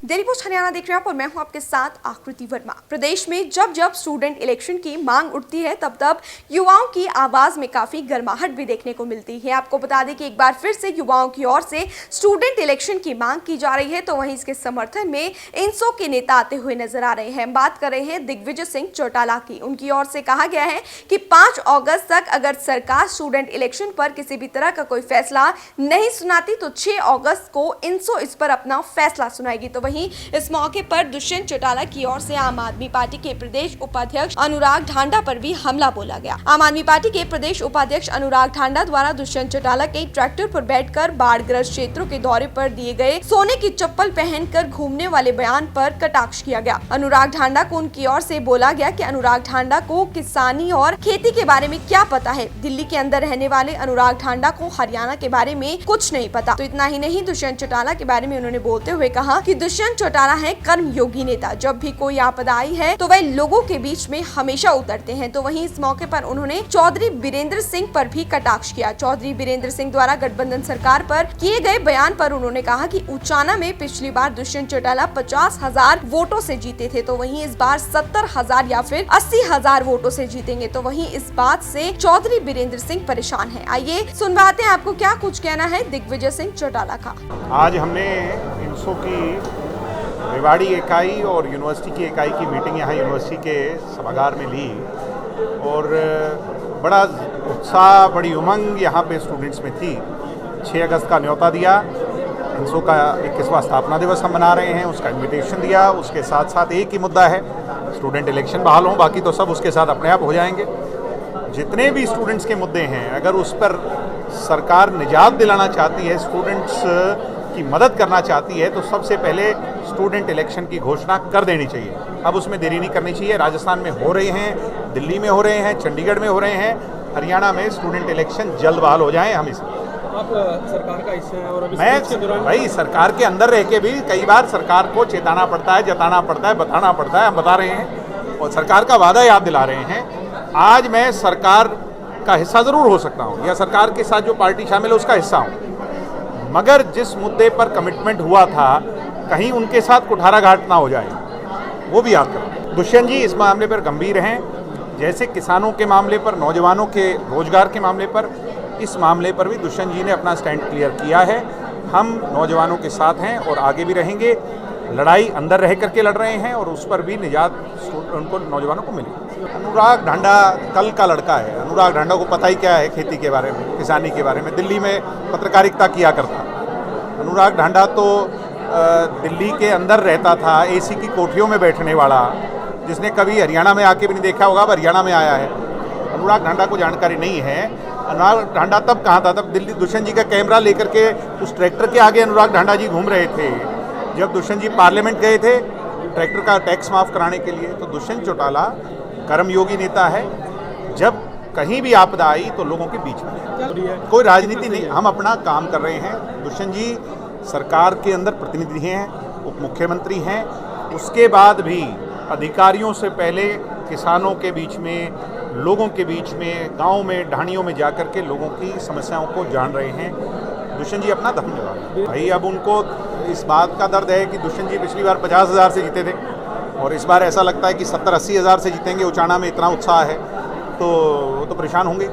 Daily post Haryana देख रहे हैं आप और मैं हूं आपके साथ आकृति वर्मा। प्रदेश में जब जब स्टूडेंट इलेक्शन की मांग उठती है तब तब युवाओं की आवाज में काफी गर्माहट भी देखने को मिलती है। आपको बता दें कि एक बार फिर से युवाओं की ओर से स्टूडेंट इलेक्शन की मांग की जा रही है, तो वहीं इसके समर्थन में इंसो के नेता आते हुए नजर आ रहे हैं। बात कर रहे हैं दिग्विजय सिंह चौटाला की। उनकी ओर से कहा गया है कि 5 अगस्त तक अगर सरकार स्टूडेंट इलेक्शन पर किसी भी तरह का कोई फैसला नहीं सुनाती तो 6 अगस्त को इंसो इस पर अपना फैसला सुनाएगी। तो वहीं इस मौके पर दुष्यंत चौटाला की ओर से आम आदमी पार्टी के प्रदेश उपाध्यक्ष अनुराग ढांडा पर भी हमला बोला गया। आम आदमी पार्टी के प्रदेश उपाध्यक्ष अनुराग ढांडा द्वारा दुष्यंत चौटाला के ट्रैक्टर पर बैठकर बाढ़ग्रस्त क्षेत्रों के दौरे पर दिए गए सोने की चप्पल पहनकर घूमने वाले बयान पर कटाक्ष किया गया। अनुराग ढांडा को उनकी ओर से बोला गया कि अनुराग ढांडा को किसानी और खेती के बारे में क्या पता है। दिल्ली के अंदर रहने वाले अनुराग ढांडा को हरियाणा के बारे में कुछ नहीं पता। तो इतना ही नहीं, दुष्यंत चौटाला के बारे में उन्होंने बोलते हुए कहा कि दुष्यंत चौटाला है कर्मयोगी नेता। जब भी कोई आपदा आई है तो वह लोगों के बीच में हमेशा उतरते हैं। तो वहीं इस मौके पर उन्होंने चौधरी बीरेंद्र सिंह पर भी कटाक्ष किया। चौधरी बीरेंद्र सिंह द्वारा गठबंधन सरकार पर किए गए बयान पर उन्होंने कहा कि उचाना में पिछली बार दुष्यंत चौटाला 50,000 वोटों से जीते थे, तो वहीं इस बार 70,000 या फिर 80,000 वोटों से जीतेंगे। तो वहीं इस बात से चौधरी बीरेंद्र सिंह परेशान है। आइए सुनवाते हैं आपको क्या कुछ कहना है दिग्विजय सिंह चौटाला का। आज हमने इंसो की रेवाड़ी इकाई और यूनिवर्सिटी की इकाई की मीटिंग यहाँ यूनिवर्सिटी के सभागार में ली और बड़ा उत्साह, बड़ी उमंग यहाँ पे स्टूडेंट्स में थी। 6 अगस्त का न्योता दिया, इंसो का 21वां स्थापना दिवस हम मना रहे हैं, उसका इन्विटेशन दिया। उसके साथ साथ एक ही मुद्दा है, स्टूडेंट इलेक्शन बहाल हों, बाकी तो सब उसके साथ अपने आप हो जाएंगे। जितने भी स्टूडेंट्स के मुद्दे हैं, अगर उस पर सरकार निजात दिलाना चाहती है, स्टूडेंट्स की मदद करना चाहती है, तो सबसे पहले स्टूडेंट इलेक्शन की घोषणा कर देनी चाहिए। अब उसमें देरी नहीं करनी चाहिए। राजस्थान में हो रहे हैं, दिल्ली में हो रहे हैं, चंडीगढ़ में हो रहे हैं, हरियाणा में स्टूडेंट इलेक्शन जल्द बहाल हो जाएं। हम इस आप सरकार का हिस्सा है और अभी मैं भाई सरकार के अंदर रह के भी कई बार सरकार को चेताना पड़ता है, जताना पड़ता है, बताना पड़ता है। हम बता रहे हैं और सरकार का वादा याद दिला रहे हैं। आज मैं सरकार का हिस्सा ज़रूर हो सकता हूँ या सरकार के साथ जो पार्टी शामिल है उसका हिस्सा हूँ, मगर जिस मुद्दे पर कमिटमेंट हुआ था कहीं उनके साथ कुठारा घाट ना हो जाए, वो भी याद करें। दुष्यंत जी इस मामले पर गंभीर हैं। जैसे किसानों के मामले पर, नौजवानों के रोजगार के मामले पर, इस मामले पर भी दुष्यंत जी ने अपना स्टैंड क्लियर किया है। हम नौजवानों के साथ हैं और आगे भी रहेंगे। लड़ाई अंदर रह करके लड़ रहे हैं और उस पर भी निजात उनको, नौजवानों को मिली। अनुराग ढांडा कल का लड़का है। अनुराग ढांडा को पता ही क्या है खेती के बारे में, किसानी के बारे में। दिल्ली में पत्रकारिता किया करता। अनुराग ढांडा तो दिल्ली के अंदर रहता था, एसी की कोठरियों में बैठने वाला, जिसने कभी हरियाणा में आके भी नहीं देखा होगा, अब हरियाणा में आया है। अनुराग ढांडा को जानकारी नहीं है। अनुराग ढांडा तब कहाँ था? तब दिल्ली दुष्यंत जी का कैमरा लेकर के उस ट्रैक्टर के आगे अनुराग ढांडा जी घूम रहे थे जब दुष्यंत जी पार्लियामेंट गए थे ट्रैक्टर का टैक्स माफ़ कराने के लिए। तो दुष्यंत चौटाला कर्मयोगी नेता है। जब कहीं भी आपदा आई तो लोगों के बीच में, कोई राजनीति नहीं, हम अपना काम कर रहे हैं। दुष्यंत जी सरकार के अंदर प्रतिनिधि हैं, उप मुख्यमंत्री हैं। उसके बाद भी अधिकारियों से पहले किसानों के बीच में, लोगों के बीच में, गाँव में, ढाणियों में जाकर के लोगों की समस्याओं को जान रहे हैं। दुष्यंत जी अपना धर्म निभा रहे हैं। भाई अब उनको इस बात का दर्द है कि दुष्यंत जी पिछली बार 50,000 से जीते थे और इस बार ऐसा लगता है कि 70-80 हज़ार से जीतेंगे। उचाना में इतना उत्साह है तो परेशान होंगे।